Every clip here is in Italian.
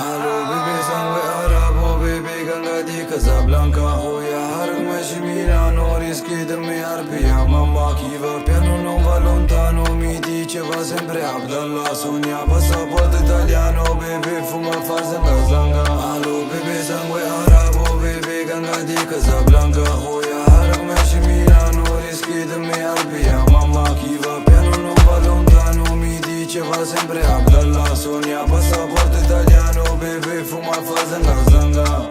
Allo bebe sangue arabo bebe ganga di Casablanca Hoya harg mesh Milano rischi di me arpia mamma chi va piano non va lontano mi dice va sempre Abdallah sogna passaporto italiano bebe fuma fa zanga zanga Allo bebe sangue arabo bebe ganga di Casablanca Hoya harg mesh Milano rischi di me arpia mamma chi va piano non va lontano mi dice va sempre Abdallah sogna passaporto italiano bebe fuma fa zanga zanga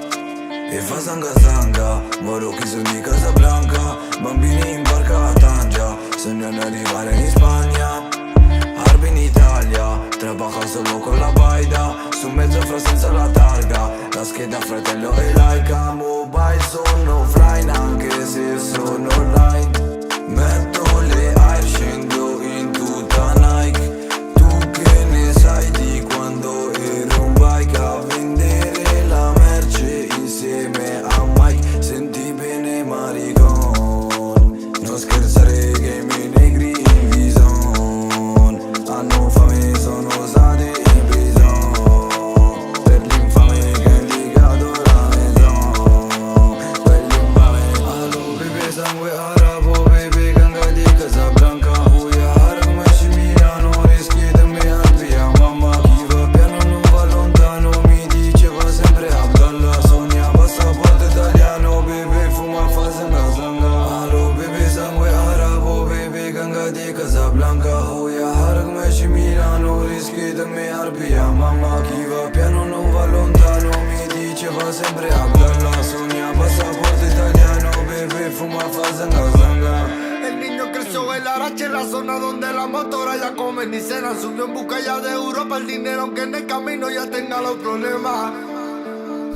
e fa zanga zanga Marocchi sono di Casablanca bambini in barca a Tanja sognano arrivare in Spagna Arbi in Italia trabaja solo con la baida su mezzo fra senza la targa la scheda fratello e laica mobile sono offline anche se sono online metto le air scendo in tutta Nike tu che ne sai di quando ero un bike a vendere la merce insieme a Mike senti bene maricon non scherzare che i miei negri in vison hanno fame sono usati in prison per l'infame che ha indicato la maison per l'infame allo bebe sangue arabo bebe ganga di Casablanca Hoya harg mesh Milano rischi di me arpia mamma chi va piano non va lontano mi dice va sempre Abdallah sogna passaporto italiano bebe fuma fa zanga zanga allo bebe sangue arabo bebe ganga di Casablanca Hoya harg mesh Milano rischi di me arpia mamma chi va piano non va lontano mi dice va sempre Abdallah sogna passaporto italiano bebe fuma fa zanga zanga El niño creció en la racha en la zona donde la motora ya comen y cenan. Subió en busca ya de Europa el dinero aunque en el camino ya tenga los problemas.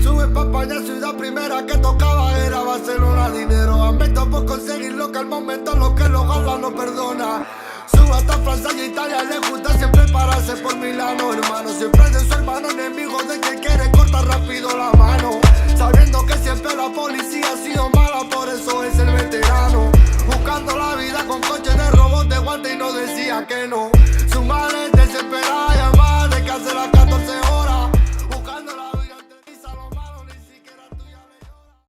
Sube pa' España, ciudad primera que tocaba era Barcelona. Dinero aumento por conseguirlo que al momento lo que lo gana no perdona. Sube hasta Francia y Italia, le gusta siempre pararse por Milano. Hermano, siempre de su hermano enemigo de que quiere cortar rápido la mano. Sabiendo que siempre la policía ha sido mala, por eso es el veterano. Buscando la vida con coches de robot de guante y no decía que no.